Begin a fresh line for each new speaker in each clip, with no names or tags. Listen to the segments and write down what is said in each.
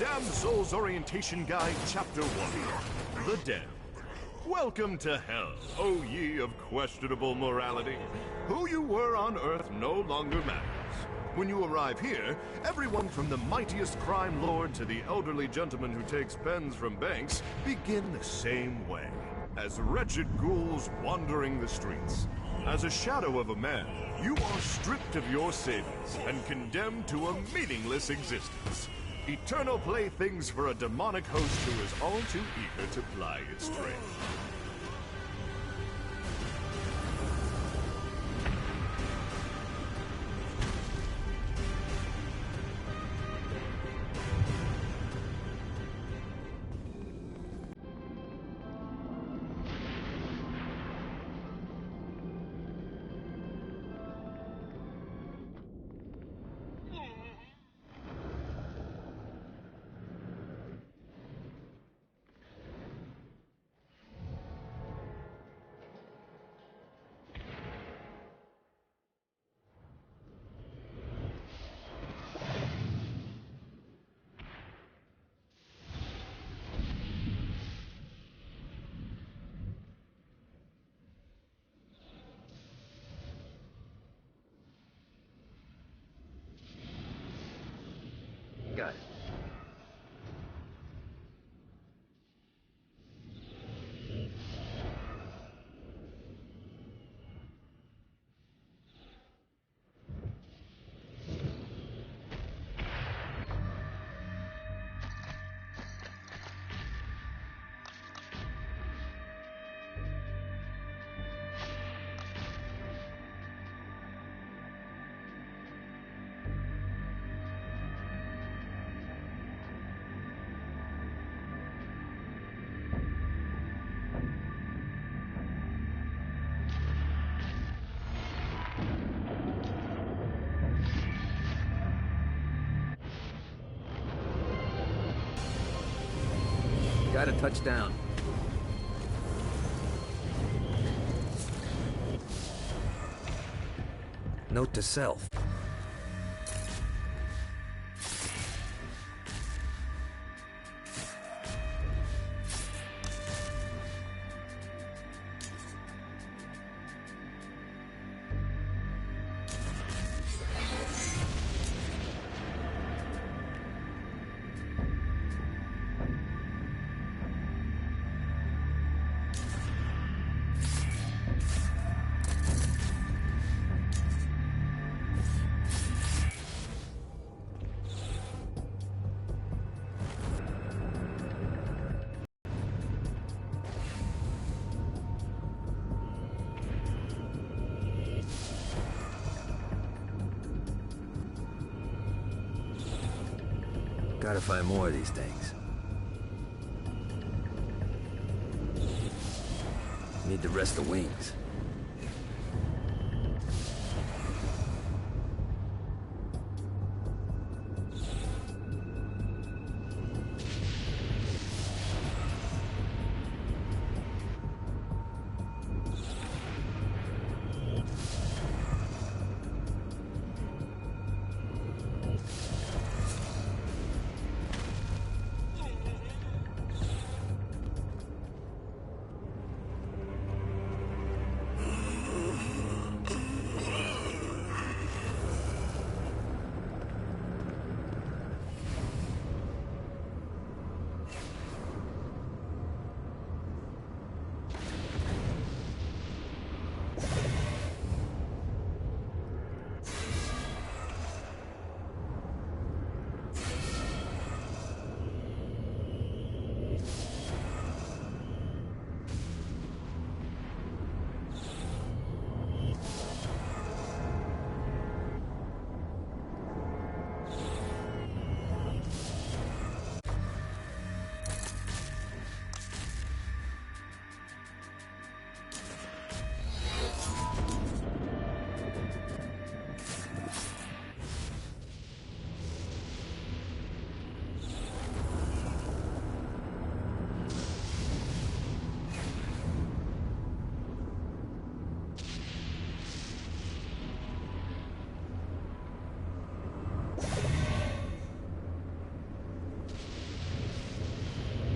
Damned Souls Orientation Guide, Chapter 1. The Damned. Welcome to hell, O ye of questionable morality. Who you were on Earth no longer matters. When you arrive here, everyone from the mightiest crime lord to the elderly gentleman who takes pens from banks begin the same way, as wretched ghouls wandering the streets. As a shadow of a man, you are stripped of your savings and condemned to a meaningless existence. Eternal playthings for a demonic host who is all too eager to ply its trade.
Got it. Got a touchdown. Note to self. Gotta find more of these things. Need to rest the wings.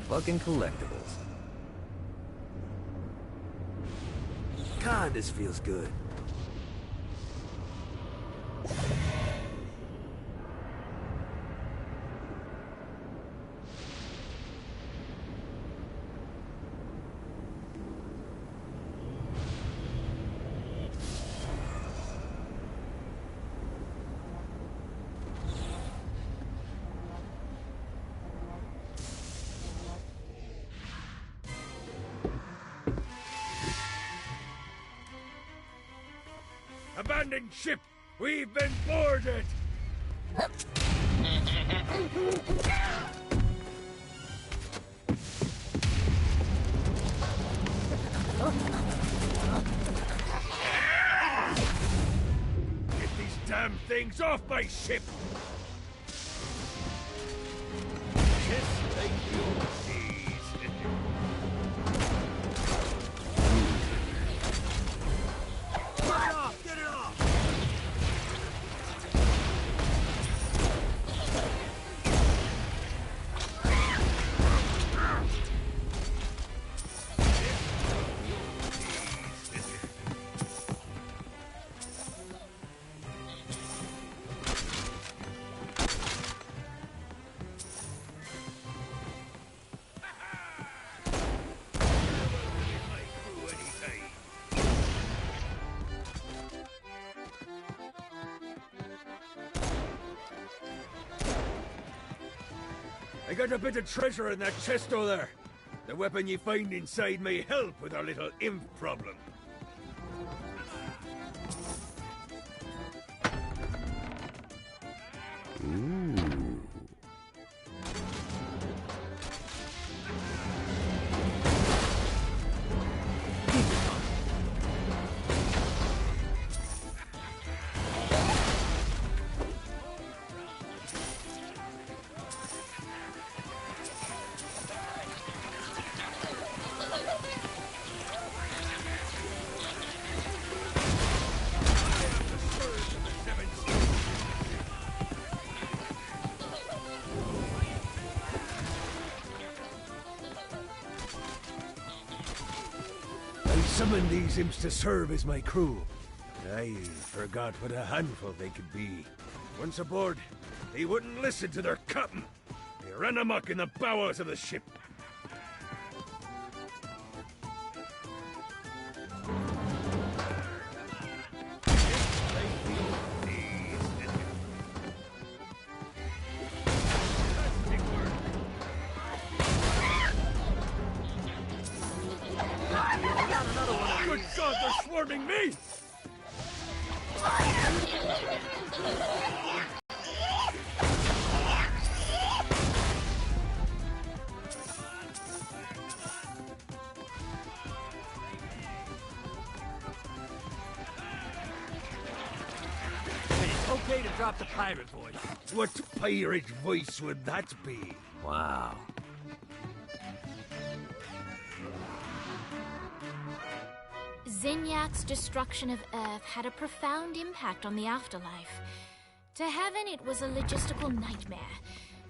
fucking collectibles. God, this feels good.
Abandoned ship! We've been boarded! Get these damn things off my ship! Just like your cheese. Get it off! Get it off! I got a bit of treasure in that chest over there. The weapon you find inside may help with our little imp problem. Summoned these imps to serve as my crew. I forgot what a handful they could be. Once aboard, they wouldn't listen to their captain. They ran amok in the bowels of the ship. Good God, they're swarming me!
It's okay to drop the pirate voice.
What pirate voice would that be?
Wow.
Zinyak's destruction of Earth had a profound impact on the afterlife. To heaven, it was a logistical nightmare.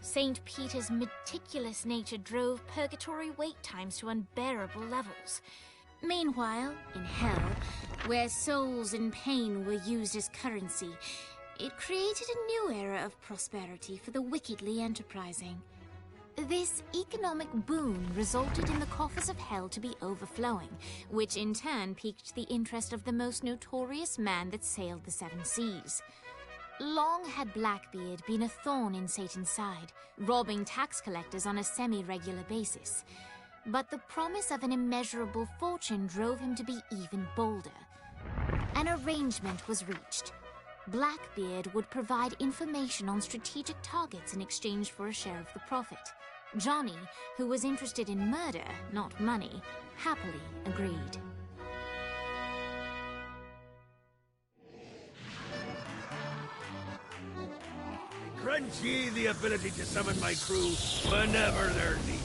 St. Peter's meticulous nature drove purgatory wait times to unbearable levels. Meanwhile, in hell, where souls in pain were used as currency, it created a new era of prosperity for the wickedly enterprising. This economic boon resulted in the coffers of hell to be overflowing, which in turn piqued the interest of the most notorious man that sailed the seven seas. Long had Blackbeard been a thorn in Satan's side, robbing tax collectors on a semi-regular basis. But the promise of an immeasurable fortune drove him to be even bolder. An arrangement was reached. Blackbeard would provide information on strategic targets in exchange for a share of the profit. Johnny, who was interested in murder, not money, happily agreed.
Grant ye the ability to summon my crew whenever they're needed.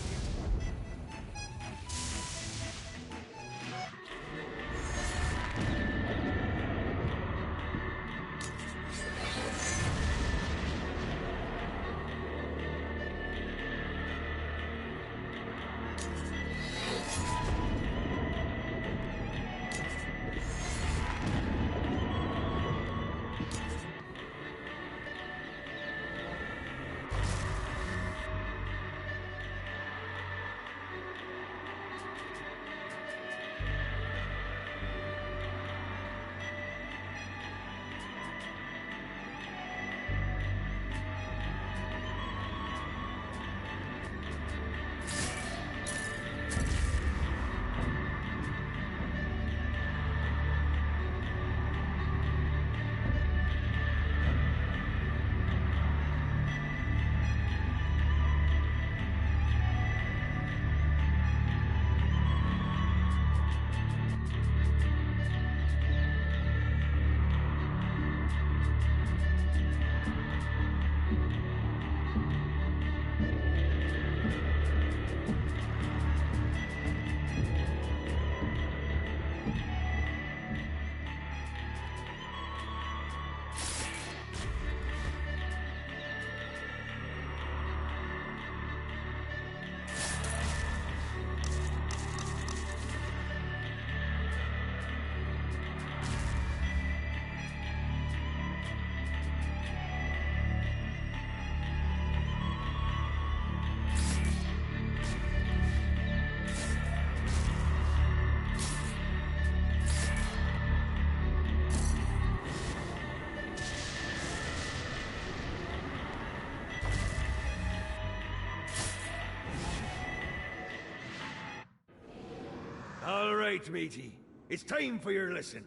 right, matey. It's time for your lesson.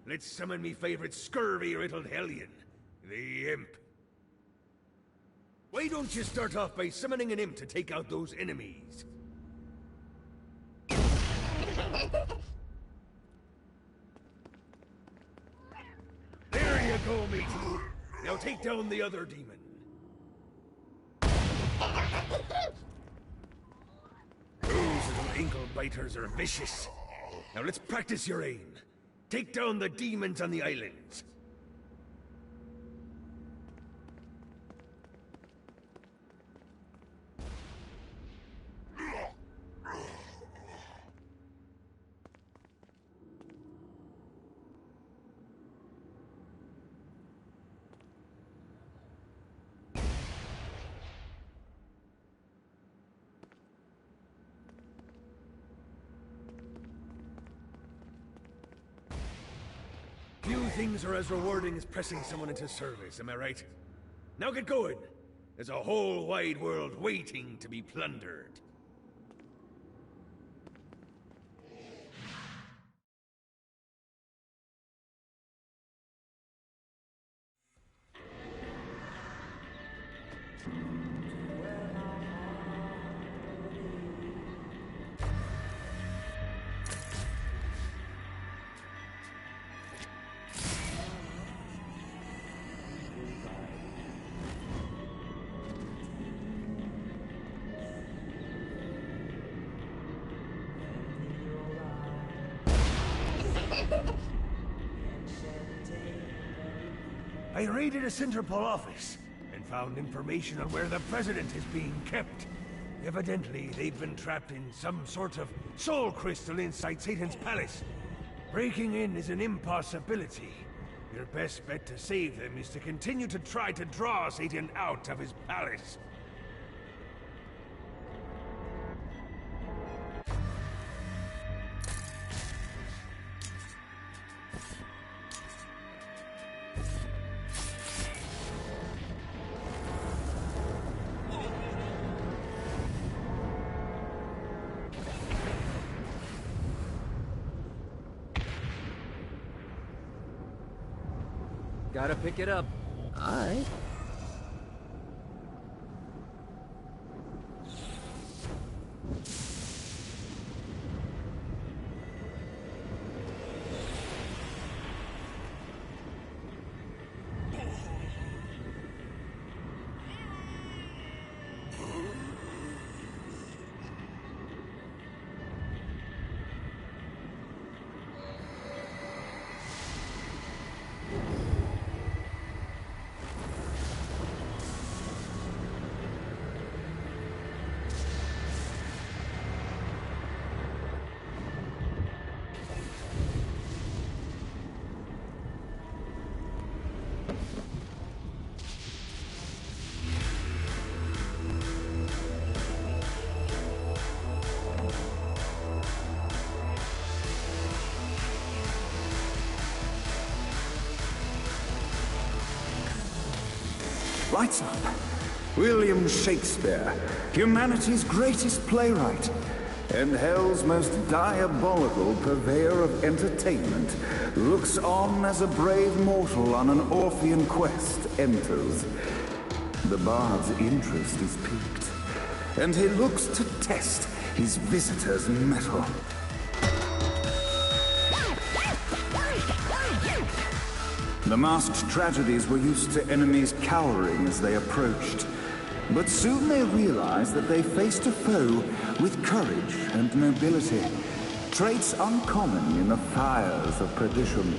Let's summon me favorite scurvy-riddled hellion, the Imp. Why don't you start off by summoning an imp to take out those enemies? There you go, matey. Now take down the other demon. Those little ankle biters are vicious. Now let's practice your aim. Take down the demons on the islands. Few things are as rewarding as pressing someone into service, am I right? Now get going! There's a whole wide world waiting to be plundered. I raided a Centerpol office and found information on where the president is being kept. Evidently, they've been trapped in some sort of soul crystal inside Satan's palace. Breaking in is an impossibility. Your best bet to save them is to continue to try to draw Satan out of his palace.
Gotta pick it up.
Aye.
Lights up. William Shakespeare, humanity's greatest playwright, and hell's most diabolical purveyor of entertainment, looks on as a brave mortal on an Orphean quest enters. The bard's interest is piqued, and he looks to test his visitor's mettle. The masked tragedies were used to enemies cowering as they approached. But soon they realized that they faced a foe with courage and nobility, traits uncommon in the fires of perdition.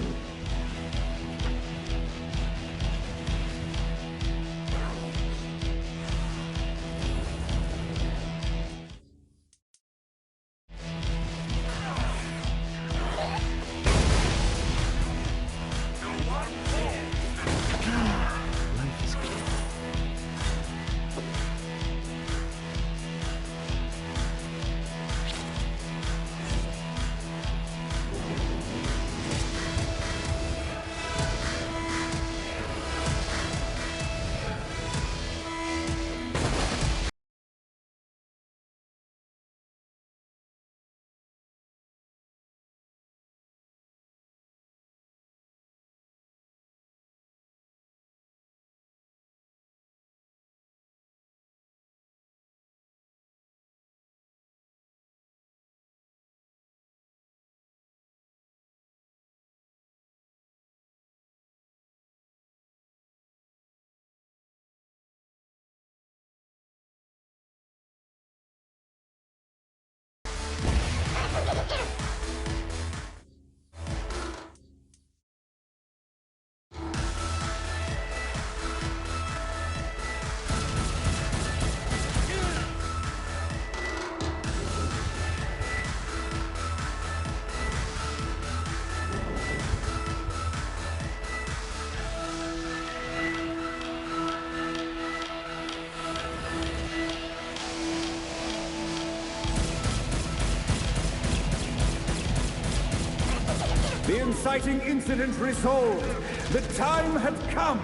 The inciting incident resolved. The time had come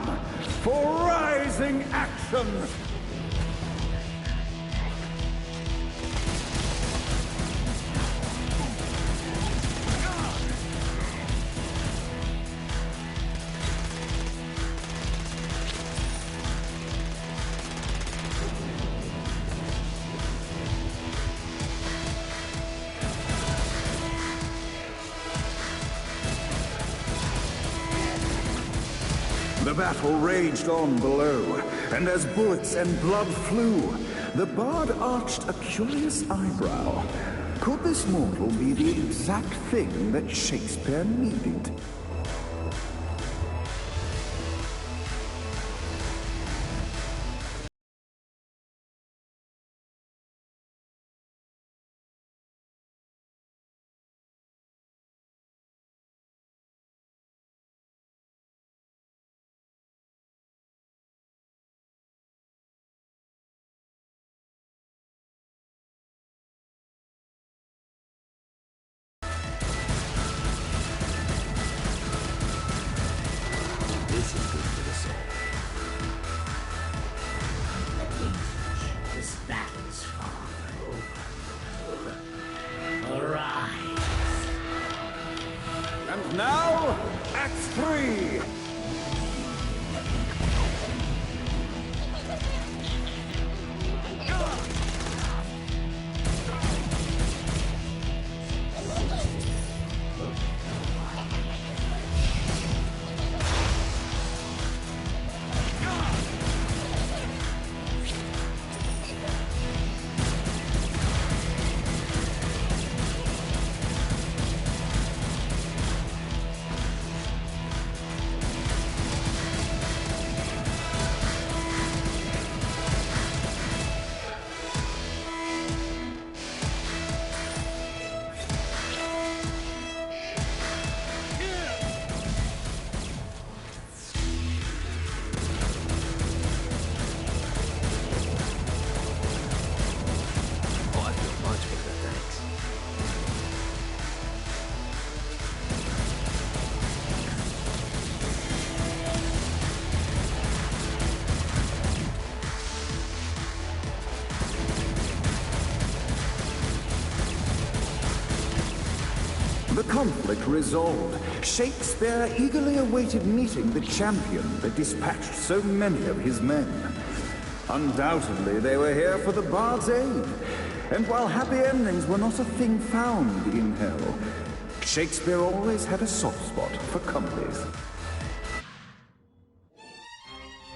for rising action. The battle raged on below, and as bullets and blood flew, the bard arched a curious eyebrow. Could this mortal be the exact thing that Shakespeare needed?
This is good for the soul.
This battle's far over. Arise.
And now, Act 3!
Oh, I feel much better, thanks.
The conflict resolved. Shakespeare eagerly awaited meeting the champion that dispatched so many of his men. Undoubtedly, they were here for the bard's aid. And while happy endings were not a thing found in hell, Shakespeare always had a soft spot for comedies.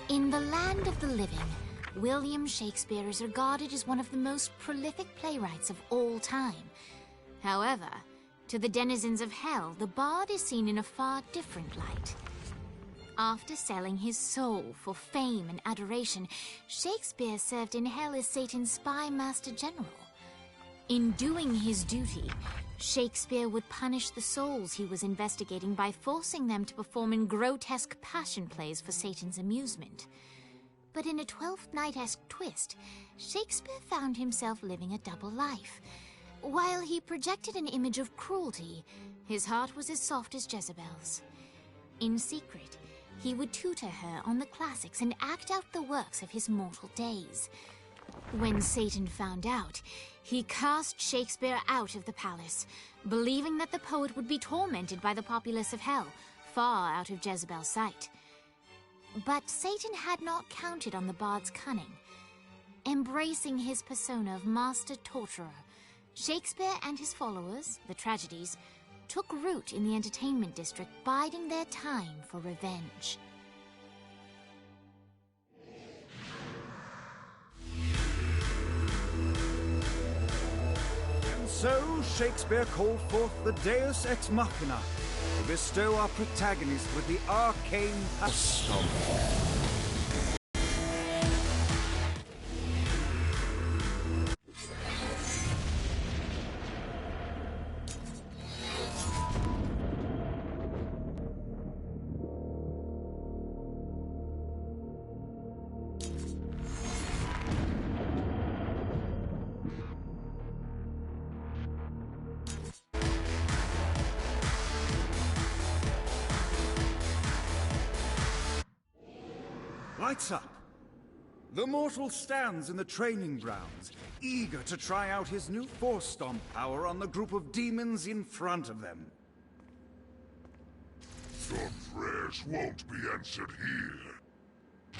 In the land of the living, William Shakespeare is regarded as one of the most prolific playwrights of all time. However, to the denizens of hell, the bard is seen in a far different light. After selling his soul for fame and adoration, Shakespeare served in hell as Satan's spy master general. In doing his duty, Shakespeare would punish the souls he was investigating by forcing them to perform in grotesque passion plays for Satan's amusement. But in a Twelfth Night-esque twist, Shakespeare found himself living a double life. While he projected an image of cruelty, his heart was as soft as Jezebel's. In secret, he would tutor her on the classics and act out the works of his mortal days. When Satan found out, he cast Shakespeare out of the palace, believing that the poet would be tormented by the populace of hell, far out of Jezebel's sight. But Satan had not counted on the bard's cunning. Embracing his persona of master torturer, Shakespeare and his followers, the tragedies, took root in the entertainment district, biding their time for revenge.
And so Shakespeare called forth the Deus Ex Machina to bestow our protagonist with the arcane lights up. The mortal stands in the training grounds, eager to try out his new Force Stomp power on the group of demons in front of them.
Your prayers won't be answered here.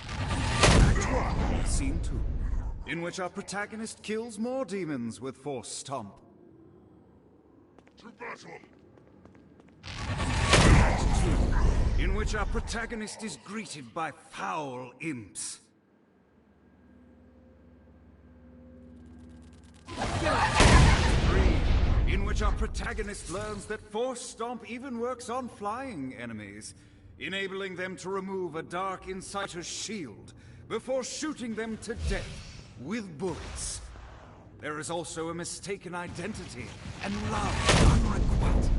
Act 1, Scene 2, in which our protagonist kills more demons with Force Stomp.
To battle!
Act 2, in which our protagonist is greeted by foul imps. Act 3, in which our protagonist learns that Force Stomp even works on flying enemies, enabling them to remove a Dark Inciter's shield before shooting them to death with bullets. There is also a mistaken identity and love unrequited.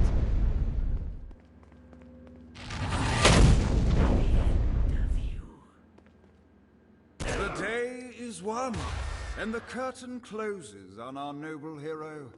The day is won, and the curtain closes on our noble hero.